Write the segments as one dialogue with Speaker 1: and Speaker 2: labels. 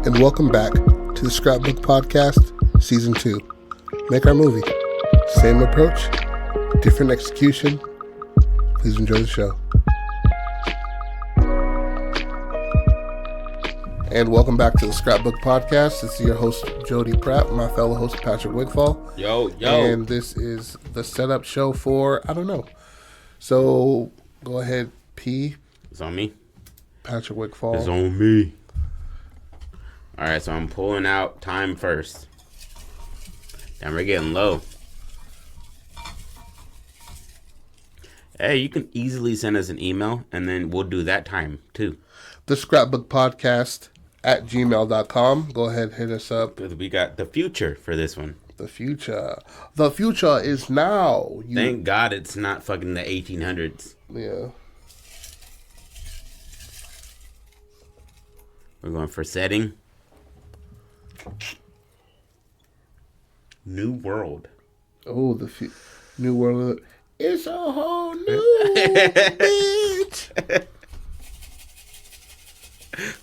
Speaker 1: and welcome back to the Scrapbook Podcast, Season 2. Make our movie. Same approach, different execution. Please enjoy the show. And welcome back to the Scrapbook Podcast. This is your host, Jody Pratt, my fellow host, Patrick Wigfall.
Speaker 2: Yo.
Speaker 1: And this is the setup show for, I don't know. So, go ahead, P.
Speaker 2: It's on me.
Speaker 1: Patrick Wigfall.
Speaker 2: It's on me. All right, so I'm pulling out time first. Damn, we're getting low. Hey, you can easily send us an email, and then we'll do that time, too.
Speaker 1: The Scrapbook Podcast at gmail.com. Go ahead, hit us up.
Speaker 2: Because we got the future for this one.
Speaker 1: The future. The future is now.
Speaker 2: Thank God it's not fucking the 1800s.
Speaker 1: Yeah.
Speaker 2: We're going for setting. New world.
Speaker 1: Oh, the new world. It's a whole new bitch.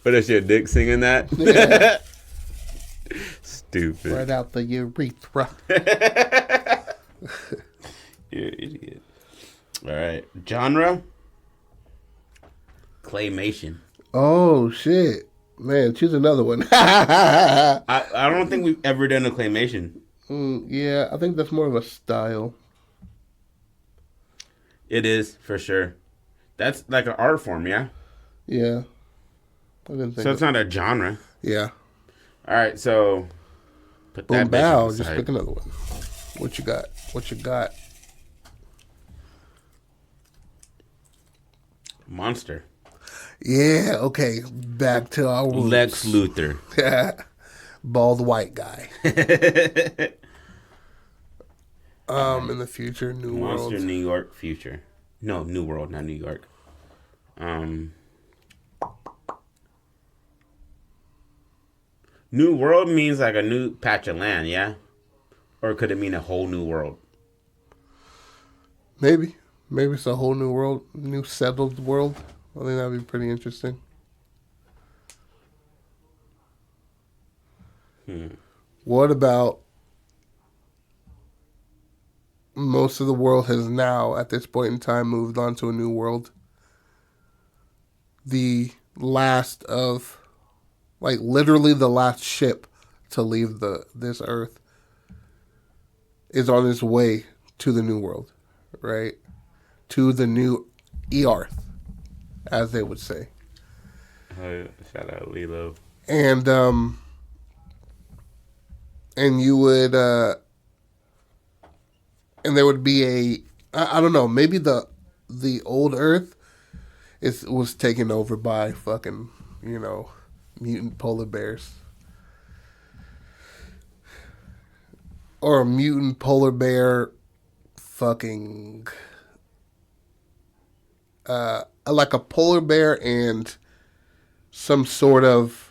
Speaker 2: What is your dick singing that?
Speaker 1: Yeah.
Speaker 2: Stupid.
Speaker 1: Right out the urethra.
Speaker 2: You're an idiot. All right. Genre? Claymation.
Speaker 1: Oh, shit. Man, choose another one.
Speaker 2: I don't think we've ever done a claymation.
Speaker 1: Yeah, I think that's more of a style.
Speaker 2: It is, for sure. That's like an art form, yeah?
Speaker 1: Yeah. I didn't think
Speaker 2: So it's not a genre.
Speaker 1: Yeah.
Speaker 2: All right, so put
Speaker 1: Boom,
Speaker 2: that
Speaker 1: bow.
Speaker 2: bitch
Speaker 1: Just
Speaker 2: aside.
Speaker 1: pick another one. What you got? What you got?
Speaker 2: Monster.
Speaker 1: Yeah, okay. Back to our roots.
Speaker 2: Lex Luthor.
Speaker 1: Bald white guy. In the future, New
Speaker 2: Monster,
Speaker 1: World.
Speaker 2: New York, future. No, New World, not New York. New World means like a new patch of land, yeah? Or could it mean a whole new world?
Speaker 1: Maybe it's a whole new world, new settled world. I think that'd be pretty interesting. What about most of the world has now, at this point in time, moved on to a new world? The last of, like, literally the last ship to leave this Earth is on its way to the new world, right? To the new Earth, as they would say.
Speaker 2: Shout out Lilo.
Speaker 1: And you would, and there would be I don't know, maybe the old Earth was taken over by fucking, mutant polar bears. Or a mutant polar bear fucking, like a polar bear and some sort of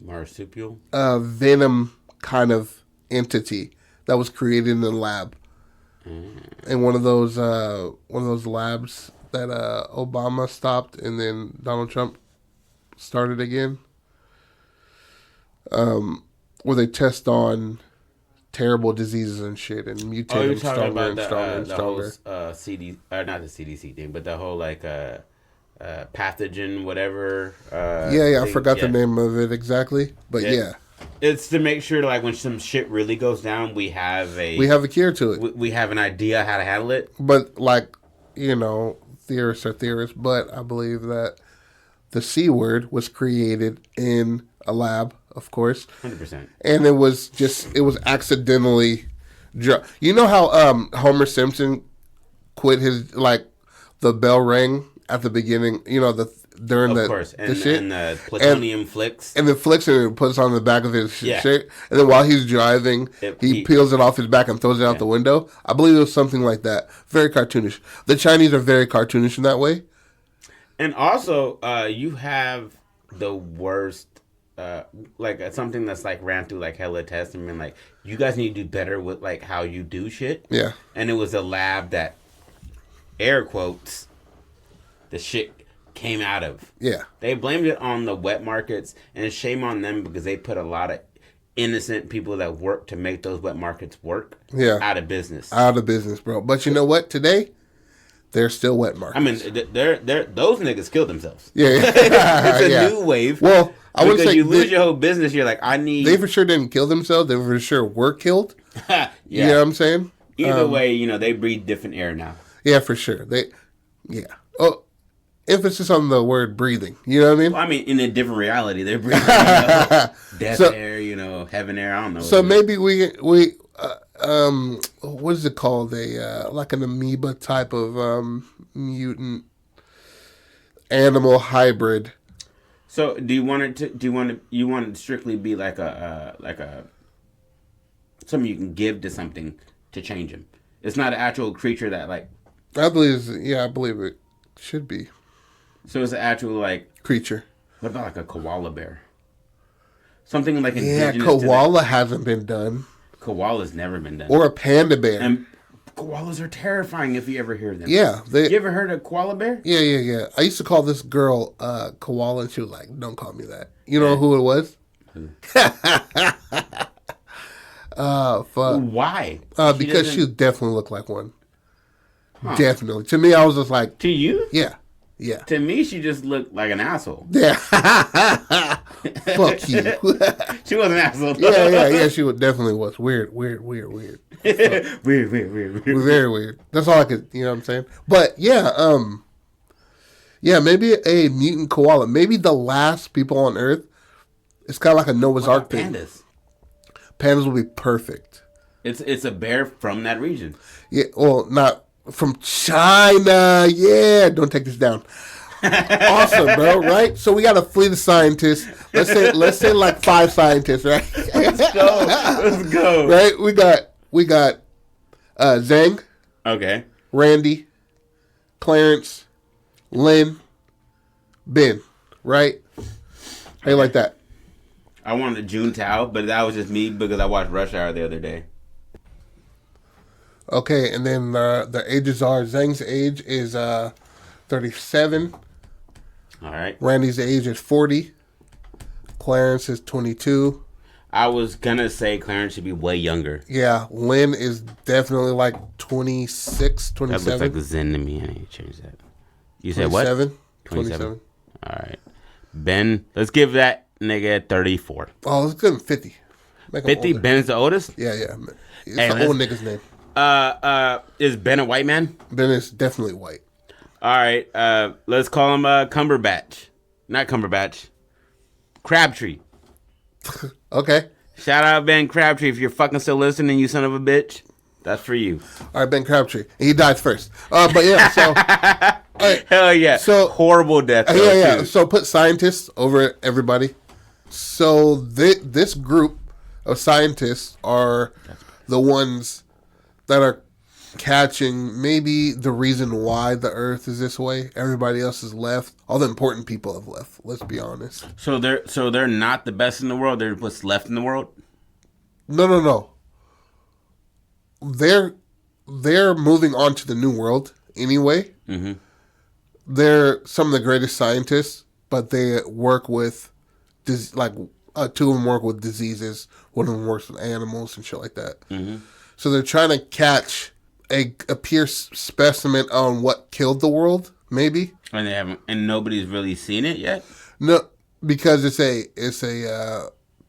Speaker 2: Marsupial?
Speaker 1: Venom kind of entity that was created in the lab. In one of those labs that Obama stopped and then Donald Trump started again. Where they test on terrible diseases and shit and mutate them stronger and stronger and stronger.
Speaker 2: Whole, not the CDC thing, but the whole like pathogen, whatever.
Speaker 1: I forgot the name of it exactly, but yeah.
Speaker 2: It's to make sure, like, when some shit really goes down, we have a
Speaker 1: cure to it.
Speaker 2: We have an idea how to handle it.
Speaker 1: But, like, theorists are theorists, but I believe that the C word was created in a lab, of course.
Speaker 2: 100%.
Speaker 1: And it was accidentally... You know how Homer Simpson quit his, like, the bell rang at the beginning, during
Speaker 2: of course.
Speaker 1: the shit.
Speaker 2: And the plutonium flicks.
Speaker 1: And then flicks it and puts it on the back of his
Speaker 2: Yeah.
Speaker 1: shit. And then while he's driving, he peels it off his back and throws it out the window. I believe it was something like that. Very cartoonish. The Chinese are very cartoonish in that way.
Speaker 2: And also, you have the worst, like something that's like ran through like hella tests and been like, you guys need to do better with like how you do shit.
Speaker 1: Yeah.
Speaker 2: And it was a lab that, air quotes, the shit came out of.
Speaker 1: Yeah.
Speaker 2: They blamed it on the wet markets, and it's shame on them because they put a lot of innocent people that work to make those wet markets work out of business.
Speaker 1: Out of business, bro. But you know what? Today, they're still wet markets.
Speaker 2: I mean, they're those niggas killed themselves.
Speaker 1: Yeah.
Speaker 2: It's a new wave.
Speaker 1: Well, I would say
Speaker 2: you lose your whole business. You're like, I need.
Speaker 1: They for sure didn't kill themselves. They for sure were killed.
Speaker 2: Yeah.
Speaker 1: You know what I'm saying?
Speaker 2: Either way, they breathe different air now.
Speaker 1: Yeah, for sure. Oh, emphasis on the word breathing. You know what I mean?
Speaker 2: Well, I mean, in a different reality, they're breathing death air, heaven air. I don't know.
Speaker 1: So maybe we what is it called? Like an amoeba type of mutant animal hybrid.
Speaker 2: So do you want it to? You want it to strictly be like a something you can give to something to change him? It's not an actual creature that like.
Speaker 1: I believe it should be.
Speaker 2: So it's an actual like
Speaker 1: creature.
Speaker 2: What about like a koala bear? Something like
Speaker 1: koala hasn't been done.
Speaker 2: Koala's never been done.
Speaker 1: Or a panda bear.
Speaker 2: And koalas are terrifying if you ever hear them.
Speaker 1: Yeah.
Speaker 2: You ever heard of koala bear?
Speaker 1: Yeah. I used to call this girl koala, and she was like, "Don't call me that." You know who it was?
Speaker 2: Who?
Speaker 1: Fuck.
Speaker 2: Why?
Speaker 1: Because she definitely looked like one. Huh. Definitely. To me, I was just like...
Speaker 2: To you?
Speaker 1: Yeah.
Speaker 2: To me, she just looked like an asshole.
Speaker 1: Yeah. Fuck you.
Speaker 2: She was an asshole.
Speaker 1: Yeah. She definitely was. Weird. Weird.
Speaker 2: Weird.
Speaker 1: Very weird. That's all I could... You know what I'm saying? But, yeah. Yeah, maybe a mutant koala. Maybe the last people on Earth. It's kind of like a Noah's Ark thing.
Speaker 2: Pandas?
Speaker 1: Pandas will be perfect.
Speaker 2: It's a bear from that region.
Speaker 1: Yeah, well, not from China. Yeah, don't take this down. Awesome, bro. Right? So we got a fleet of scientists. Let's say like 5 scientists, right?
Speaker 2: Let's go.
Speaker 1: Right? We got Zhang.
Speaker 2: Okay.
Speaker 1: Randy, Clarence, Lynn, Ben. Right? How you like that?
Speaker 2: I wanted Juntao, but that was just me because I watched Rush Hour the other day.
Speaker 1: Okay, and then the ages are Zhang's age is 37.
Speaker 2: All right.
Speaker 1: Randy's age is 40. Clarence is 22.
Speaker 2: I was gonna say Clarence should be way younger.
Speaker 1: Yeah, Lynn is definitely like 26, 27.
Speaker 2: That looks like a Zen to me. I need to change that. You said what?
Speaker 1: 27.
Speaker 2: All right. Ben, let's give that nigga 34.
Speaker 1: Oh, let's give him 50.
Speaker 2: 50? Ben's the oldest?
Speaker 1: Yeah. It's the old nigga's name.
Speaker 2: Is Ben a white man?
Speaker 1: Ben is definitely white.
Speaker 2: All right. Let's call him Cumberbatch. Not Cumberbatch. Crabtree.
Speaker 1: Okay.
Speaker 2: Shout out Ben Crabtree. If you're fucking still listening, you son of a bitch. That's for you.
Speaker 1: All right, Ben Crabtree. He died first. But yeah, so... Right.
Speaker 2: Hell yeah. So horrible death.
Speaker 1: Yeah. So put scientists over everybody. So this group of scientists are the ones that are catching maybe the reason why the Earth is this way. Everybody else is left. All the important people have left. Let's be honest.
Speaker 2: So they're not the best in the world. They're what's left in the world.
Speaker 1: No. They're moving on to the new world anyway.
Speaker 2: Mm-hmm.
Speaker 1: They're some of the greatest scientists, but they work with, like, 2 of them work with diseases. One of them works with animals and shit like that.
Speaker 2: Mm-hmm.
Speaker 1: So they're trying to catch a pure specimen on what killed the world, maybe.
Speaker 2: And they haven't, and nobody's really seen it yet.
Speaker 1: No, because it's a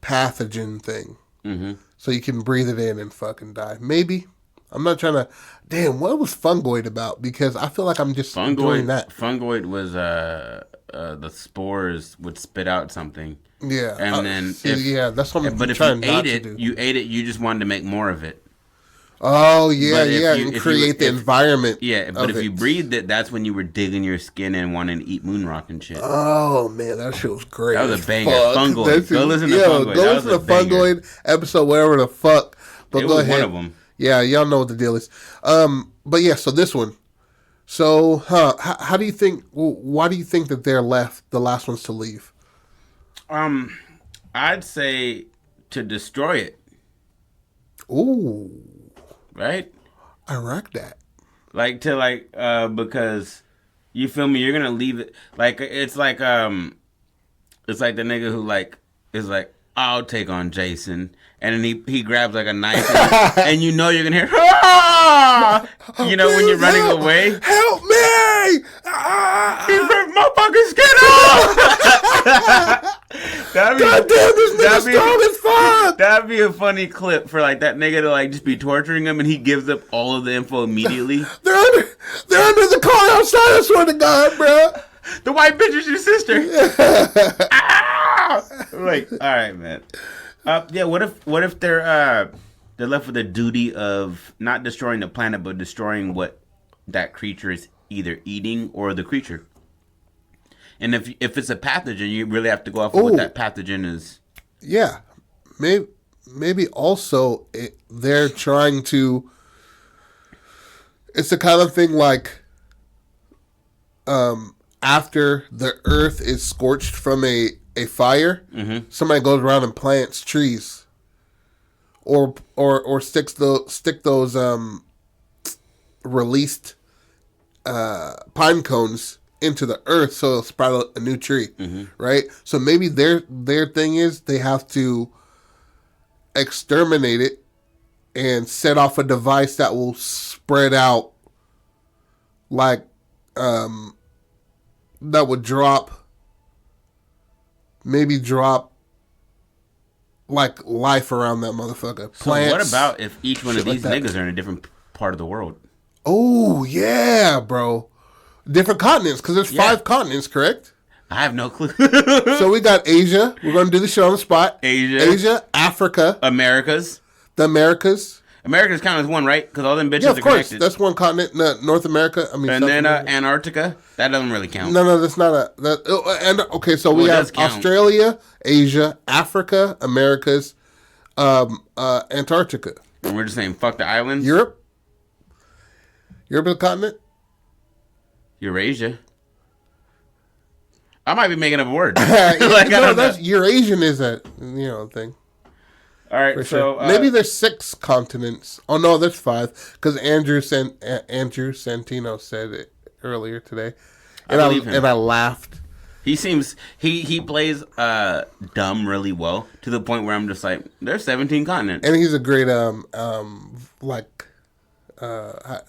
Speaker 1: pathogen thing.
Speaker 2: Mm-hmm.
Speaker 1: So you can breathe it in and fucking die. Maybe. I'm not trying to... Damn, what was Fungoid about? Because I feel like I'm just doing that.
Speaker 2: Fungoid was the spores would spit out something.
Speaker 1: Yeah.
Speaker 2: And then...
Speaker 1: that's what I'm
Speaker 2: But if
Speaker 1: trying
Speaker 2: you
Speaker 1: not
Speaker 2: ate
Speaker 1: to do.
Speaker 2: You just wanted to make more of it.
Speaker 1: Oh, yeah, and create the environment.
Speaker 2: Yeah, but if you breathed it, that's when you were digging your skin and wanting to eat moon rock and shit.
Speaker 1: Oh, man, that shit was great.
Speaker 2: That was a banger. Fungoid. Go listen to Fungoid.
Speaker 1: Go listen to Fungoid episode, whatever the fuck. But go ahead.
Speaker 2: One of them.
Speaker 1: Yeah, y'all know what the deal is. But yeah, so this one. So, how do you think, why do you think that they're the last ones to leave?
Speaker 2: I'd say to destroy it.
Speaker 1: Ooh.
Speaker 2: Right?
Speaker 1: I rock that.
Speaker 2: Because You feel me? You're gonna leave it like it's like the nigga who like is like, I'll take on Jason, and then he grabs like a knife, and you know you're gonna hear, ah! You know, when you're running away.
Speaker 1: Help me!
Speaker 2: He ripped my fucking skin off.
Speaker 1: God damn, this nigga's strong as fuck.
Speaker 2: That'd be a funny clip for like that nigga to like just be torturing him, and he gives up all of the info immediately.
Speaker 1: They're under the car outside. I swear to God, bro.
Speaker 2: The white bitch is your sister. Ah! Like, all right, man. Yeah. What if they're left with the duty of not destroying the planet, but destroying what that creature is either eating or the creature. And if it's a pathogen, you really have to go off of what that pathogen is.
Speaker 1: Yeah, maybe also they're trying to. It's the kind of thing like, after the earth is scorched from a fire, somebody goes around and plants trees, or stick those released pine cones into the earth so it'll sprout a new tree, right? So maybe their thing is they have to exterminate it and set off a device that will spread out, like that would drop like life around that motherfucker. Plants,
Speaker 2: so what about if each one of these
Speaker 1: like
Speaker 2: niggas are in a different part of the world?
Speaker 1: Oh yeah, bro. Different continents, because there's 5 continents, correct?
Speaker 2: I have no clue.
Speaker 1: So we got Asia. We're going to do the shit on the spot. Asia, Africa.
Speaker 2: Americas.
Speaker 1: The Americas.
Speaker 2: Americas count as one, right? Because all them bitches
Speaker 1: Yeah, of
Speaker 2: are
Speaker 1: course.
Speaker 2: connected.
Speaker 1: That's one continent. North America. I mean,
Speaker 2: and then
Speaker 1: America.
Speaker 2: Antarctica. That doesn't really count.
Speaker 1: No, that's not okay, so we have Australia, Asia, Africa, Americas, Antarctica.
Speaker 2: And we're just saying, fuck the islands.
Speaker 1: Europe is a continent.
Speaker 2: Eurasia. I might be making up a word.
Speaker 1: That's Eurasian is a thing.
Speaker 2: All right,
Speaker 1: For
Speaker 2: so
Speaker 1: sure. Maybe there's 6 continents. Oh no, there's 5 because Andrew Santino said it earlier today, and I laughed.
Speaker 2: He plays dumb really well to the point where I'm just like, there's 17 continents,
Speaker 1: and he's a great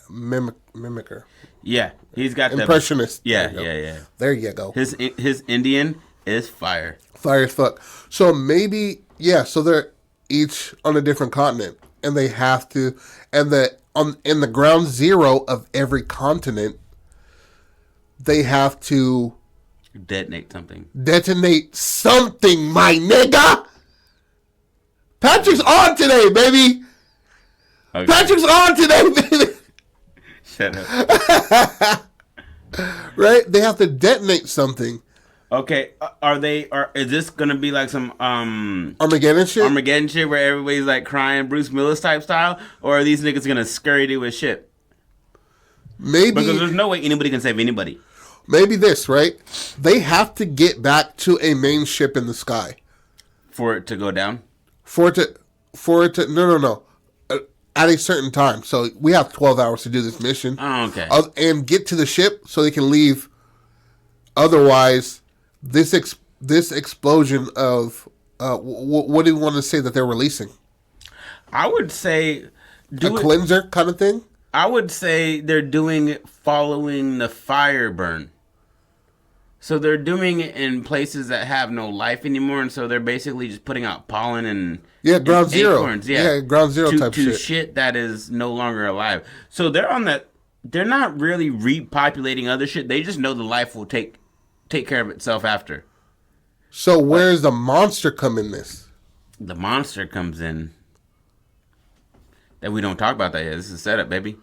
Speaker 1: mimicker.
Speaker 2: Yeah, he's got
Speaker 1: impressionist.
Speaker 2: Yeah.
Speaker 1: There you go.
Speaker 2: His Indian is fire.
Speaker 1: Fire as fuck. So maybe so they're each on a different continent, and they have to, and in the ground zero of every continent, they have to
Speaker 2: detonate something.
Speaker 1: My nigga. Patrick's on today, baby. Okay. Patrick's on today, baby.
Speaker 2: Shut up.
Speaker 1: Right? They have to detonate something.
Speaker 2: Okay, is this gonna be like some
Speaker 1: Armageddon shit?
Speaker 2: Armageddon shit where everybody's like crying Bruce Willis type style, or are these niggas gonna scurry to a ship?
Speaker 1: Maybe,
Speaker 2: because there's no way anybody can save anybody.
Speaker 1: Maybe this, right? They have to get back to a main ship in the sky
Speaker 2: for it to go down.
Speaker 1: For it to no. At a certain time, so we have 12 hours to do this mission.
Speaker 2: Oh, okay.
Speaker 1: And get to the ship so they can leave. Otherwise, this explosion of what do you want to say that they're releasing?
Speaker 2: I would say
Speaker 1: cleanser kind of thing.
Speaker 2: I would say they're doing it following the fire burn. So they're doing it in places that have no life anymore, and so they're basically just putting out pollen and
Speaker 1: ground zero.
Speaker 2: Acorns,
Speaker 1: ground zero type
Speaker 2: to
Speaker 1: shit.
Speaker 2: Shit that is no longer alive. So they're on that. They're not really repopulating other shit. They just know the life will take care of itself after.
Speaker 1: So where's the monster come in this?
Speaker 2: The monster comes in. That we don't talk about that yet. This is a setup, baby.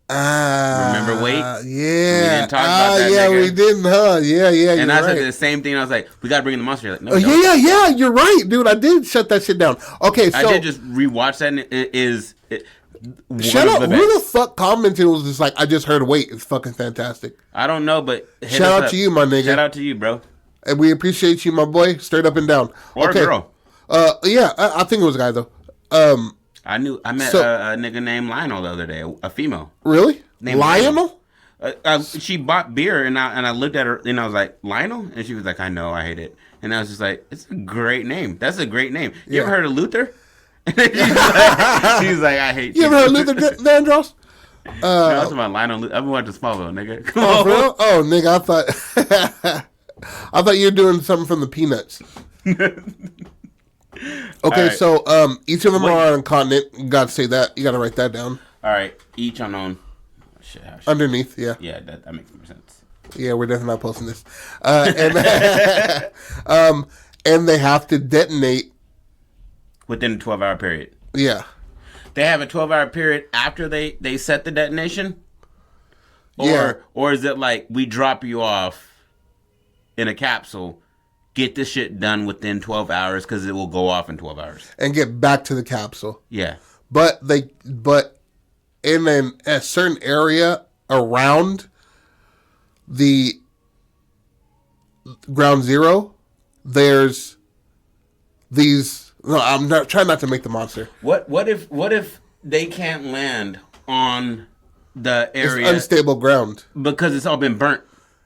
Speaker 2: Remember Wait?
Speaker 1: Yeah.
Speaker 2: We didn't talk about that,
Speaker 1: yeah,
Speaker 2: nigga.
Speaker 1: we didn't, huh? Yeah.
Speaker 2: And I said the same thing. I was like, we got to bring in the monster. Like, no,
Speaker 1: yeah. You're right, dude. I did shut that shit down. Okay, so
Speaker 2: I did just rewatch that. And it is.
Speaker 1: Shut up. Who the fuck commented was just like, I just heard Wait. It's fucking fantastic.
Speaker 2: I don't know, but
Speaker 1: shout out to you, my nigga.
Speaker 2: Shout out to you, bro.
Speaker 1: And we appreciate you, my boy. Straight up and down.
Speaker 2: Or
Speaker 1: okay.
Speaker 2: a girl.
Speaker 1: Yeah, I think it was a guy though.
Speaker 2: I met a nigga named Lionel the other day, a female.
Speaker 1: Really?
Speaker 2: Named
Speaker 1: Lionel?
Speaker 2: She bought beer, and I looked at her, and I was like, Lionel? And she was like, I know, I hate it. And I was just like, it's a great name. That's a great name. You ever heard of Luther? She's like, I hate you.
Speaker 1: You ever heard of Luther Vandross?
Speaker 2: No, I was talking about Lionel Luther. I've been watching Smallville, nigga. Come
Speaker 1: Oh,
Speaker 2: on.
Speaker 1: for real? Oh, nigga, I thought you were doing something from the Peanuts. Okay,
Speaker 2: right.
Speaker 1: so each of them are on a continent. You gotta say that. You gotta write that down.
Speaker 2: All right, each unknown. Shit,
Speaker 1: Underneath, yeah.
Speaker 2: Yeah, that makes more sense.
Speaker 1: Yeah, we're definitely not posting this. And they have to detonate.
Speaker 2: Within a 12-hour period.
Speaker 1: Yeah.
Speaker 2: They have a 12-hour period after they set the detonation?
Speaker 1: Yeah.
Speaker 2: Or is it like we drop you off in a capsule, get this shit done within 12 hours because it will go off in 12 hours?
Speaker 1: And get back to the capsule.
Speaker 2: Yeah.
Speaker 1: But in a certain area around the ground zero, there's these. No, I'm not trying not to make the monster.
Speaker 2: What if they can't land on the area?
Speaker 1: It's unstable ground
Speaker 2: because it's all been burnt.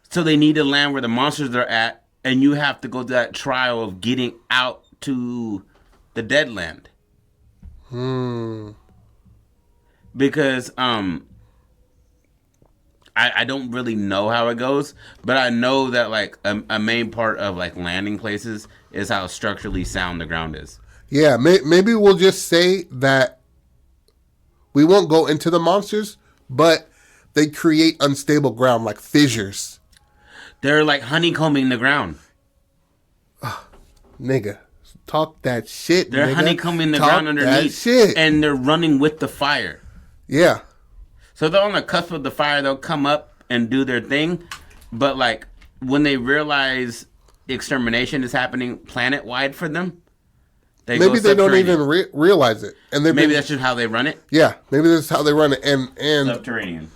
Speaker 2: So they need to land where the monsters are at, and you have to go through that trial of getting out to the dead land. Because I don't really know how it goes, but I know that like a main part of like landing places is how structurally sound the ground is.
Speaker 1: Yeah, maybe we'll just say that we won't go into the monsters, but they create unstable ground like fissures.
Speaker 2: They're like honeycombing the ground.
Speaker 1: Nigga, talk that shit.
Speaker 2: They're
Speaker 1: nigga.
Speaker 2: honeycombing the
Speaker 1: Talk
Speaker 2: ground underneath,
Speaker 1: shit.
Speaker 2: and they're running with the fire.
Speaker 1: Yeah.
Speaker 2: So they're on the cusp of the fire. They'll come up and do their thing, but like when they realize extermination is happening planet wide for them,
Speaker 1: maybe they don't even realize it, and
Speaker 2: maybe that's just how they run it.
Speaker 1: Yeah, maybe that's how they run it, and
Speaker 2: Subterranean.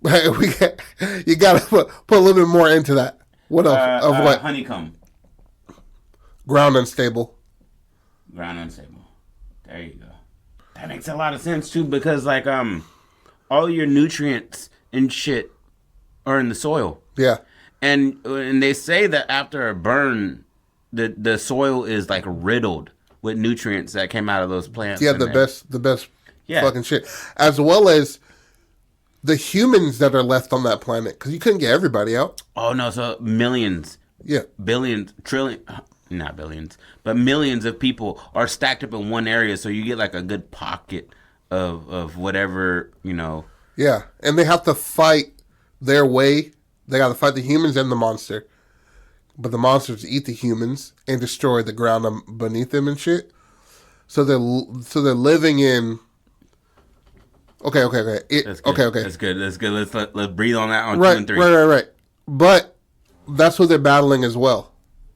Speaker 1: You gotta put a little bit more into that. What else? Of what?
Speaker 2: Honeycomb.
Speaker 1: Ground unstable.
Speaker 2: Ground unstable. There you go. That makes a lot of sense too, because like all your nutrients and shit are in the soil.
Speaker 1: Yeah.
Speaker 2: And they say that after a burn, the soil is like riddled with nutrients that came out of those plants.
Speaker 1: Yeah, the best
Speaker 2: yeah.
Speaker 1: fucking shit. As well as the humans that are left on that planet, because you couldn't get everybody out.
Speaker 2: Oh no, so millions.
Speaker 1: Yeah.
Speaker 2: Billions, trillion, not billions, but millions of people are stacked up in one area, so you get like a good pocket of whatever, you know.
Speaker 1: Yeah, and they have to fight their way. They got to fight the humans and the monster. But the monsters eat the humans and destroy the ground beneath them and shit. So they're living in. Okay.
Speaker 2: That's good.
Speaker 1: Okay.
Speaker 2: That's good. Let's breathe on that on
Speaker 1: Right,
Speaker 2: 2 and 3.
Speaker 1: Right. But that's what they're battling as well.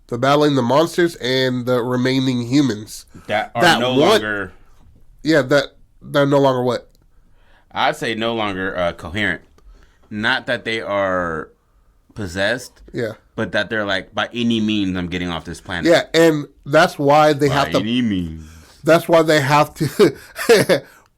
Speaker 1: They're battling the monsters and the remaining humans
Speaker 2: That no longer.
Speaker 1: Yeah, they're no longer what?
Speaker 2: I'd say no longer coherent. Not that they are possessed.
Speaker 1: Yeah.
Speaker 2: But that they're like, by any means, I'm getting off this planet.
Speaker 1: Yeah, and that's why they have to.
Speaker 2: By any means.
Speaker 1: That's why they have to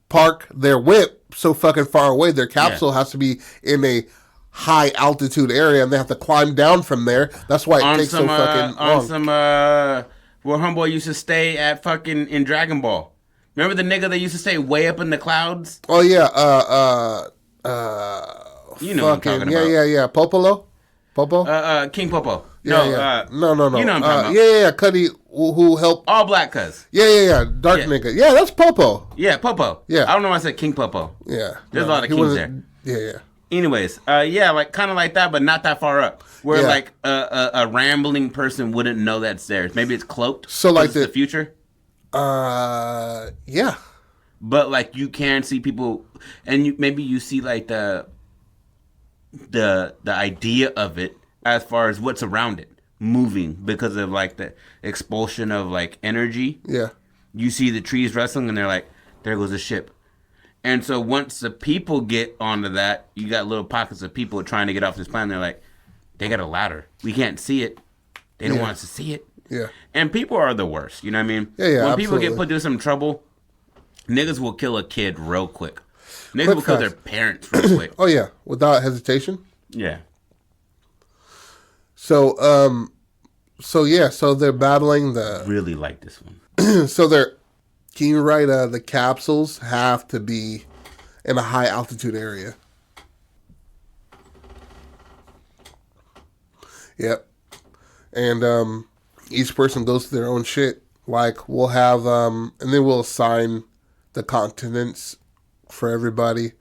Speaker 1: park their whip so fucking far away. Their capsule has to be in a high altitude area, and they have to climb down from there. That's why it takes so fucking long.
Speaker 2: On some, where homeboy used to stay at fucking in Dragon Ball. Remember the nigga that used to stay way up in the clouds?
Speaker 1: Oh yeah,
Speaker 2: you know what I'm talking about.
Speaker 1: Yeah. Popolo? Popo?
Speaker 2: King Popo.
Speaker 1: No.
Speaker 2: You know what I'm talking about.
Speaker 1: Yeah. Cuddy, who helped.
Speaker 2: All black cuz.
Speaker 1: Yeah. Dark nigga. Yeah, that's Popo.
Speaker 2: Yeah, Popo.
Speaker 1: Yeah.
Speaker 2: I don't know why I said King Popo.
Speaker 1: Yeah.
Speaker 2: There's a lot of kings there.
Speaker 1: Yeah.
Speaker 2: Anyways, like kind of like that, but not that far up. Where like a rambling person wouldn't know that's there. Maybe it's cloaked.
Speaker 1: So like
Speaker 2: the future.
Speaker 1: Yeah.
Speaker 2: But like you can see people, and maybe you see like the idea of it as far as what's around it moving because of like the expulsion of like energy.
Speaker 1: Yeah.
Speaker 2: You see the trees wrestling, and they're like, there goes a ship. And so once the people get onto that, you got little pockets of people trying to get off this planet. They're like, they got a ladder. We can't see it. They don't want us to see it.
Speaker 1: Yeah.
Speaker 2: And people are the worst. You know what I mean?
Speaker 1: Yeah,
Speaker 2: When
Speaker 1: absolutely.
Speaker 2: people get put through some trouble, niggas will kill a kid real quick. And these will kill their parents real quick.
Speaker 1: Oh yeah, without hesitation.
Speaker 2: Yeah.
Speaker 1: So so they're battling the.
Speaker 2: Really like this one.
Speaker 1: So they're. Can you write? The capsules have to be in a high altitude area. Yep. And each person goes to their own shit. Like we'll have and then we'll assign the continents for everybody.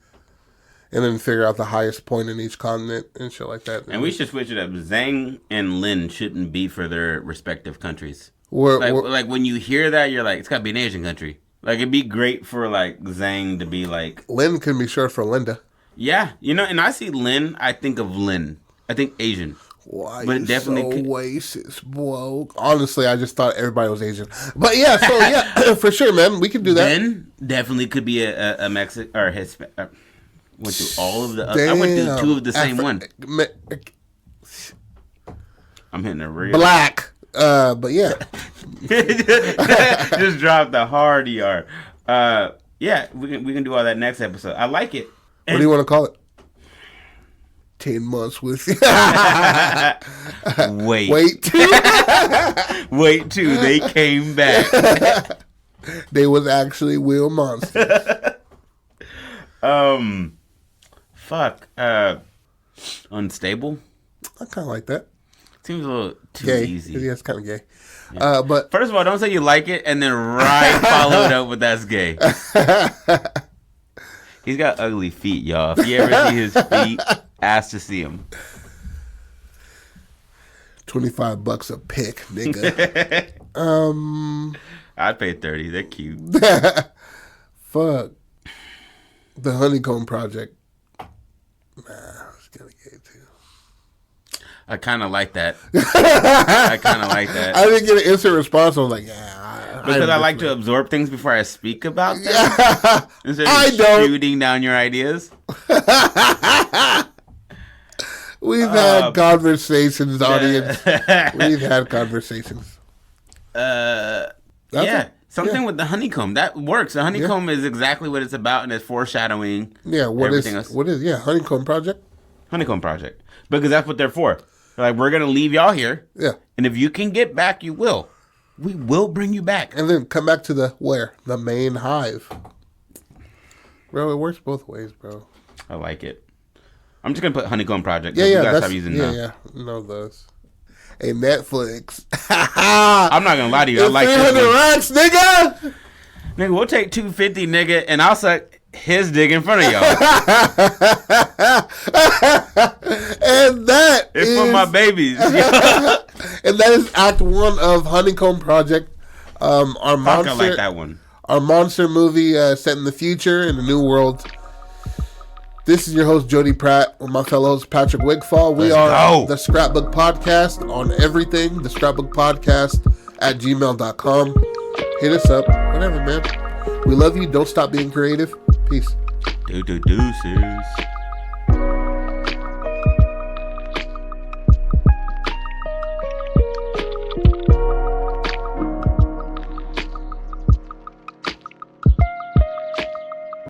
Speaker 1: And then figure out the highest point in each continent and shit like that.
Speaker 2: And we should switch it up. Zhang and Lin shouldn't be for their respective countries.
Speaker 1: We're,
Speaker 2: Like when you hear that, you're like, it's got to be an Asian country. Like it'd be great for like Zhang to be like.
Speaker 1: Lin can be short for Linda.
Speaker 2: Yeah, and I see Lin, I think of Lin. I think Asian.
Speaker 1: Why
Speaker 2: but
Speaker 1: you
Speaker 2: it definitely
Speaker 1: so racist, bro? Honestly, I just thought everybody was Asian. But yeah, so yeah, for sure, man, we can do that.
Speaker 2: Ben definitely could be a Mexican or Hispanic. Went through all of the. I went through two of the same one. I'm hitting a real
Speaker 1: black. But yeah,
Speaker 2: just dropped the hard ER. Yeah, we can do all that next episode. I like it.
Speaker 1: What do you want to call it? 10 months with you.
Speaker 2: Wait.
Speaker 1: Wait
Speaker 2: till they came back.
Speaker 1: They was actually Will Monster.
Speaker 2: Fuck. Unstable.
Speaker 1: I kind of like that.
Speaker 2: Seems a little too
Speaker 1: Gay.
Speaker 2: easy.
Speaker 1: Yeah, it's kind of gay. Yeah. But
Speaker 2: first of all, don't say you like it and then follow it up with that's gay. He's got ugly feet, y'all. If you ever see his feet, ask to see him.
Speaker 1: $25 a pick, nigga.
Speaker 2: I'd pay $30. They're cute.
Speaker 1: Fuck. The Honeycomb Project. Nah, it's kind of gay too.
Speaker 2: I kind of like that. I
Speaker 1: didn't get an instant response. I was like, yeah.
Speaker 2: Because I like to absorb things before I speak about them.
Speaker 1: Yeah.
Speaker 2: Instead of shooting down your ideas.
Speaker 1: We've had conversations, audience. We've had conversations.
Speaker 2: Something with the honeycomb. That works. The honeycomb is exactly what it's about, and it's foreshadowing everything else.
Speaker 1: What is Honeycomb Project?
Speaker 2: Honeycomb Project. Because that's what they're for. They're like, we're going to leave y'all here.
Speaker 1: Yeah.
Speaker 2: And if you can get back, you will. We will bring you back.
Speaker 1: And then come back to the main hive. Bro, it works both ways, bro.
Speaker 2: I like it. I'm just going to put Honeycomb Project.
Speaker 1: Yeah,
Speaker 2: you guys stop using that.
Speaker 1: Yeah. No, those. Hey, Netflix.
Speaker 2: I'm not going to lie to you. I like
Speaker 1: 300 racks, nigga.
Speaker 2: Nigga, we'll take $250, nigga, and I'll suck his dick in front of y'all.
Speaker 1: And that
Speaker 2: is for my babies.
Speaker 1: And that is Act 1 of Honeycomb Project. Our monster,
Speaker 2: I like that one.
Speaker 1: Our monster movie set in the future in a new world. This is your host, Jody Pratt, with my fellow host, Patrick Wigfall. We are the Scrapbook Podcast on everything. The Scrapbook Podcast at gmail.com. Hit us up. Whatever, man. We love you. Don't stop being creative. Peace.
Speaker 2: Deuces.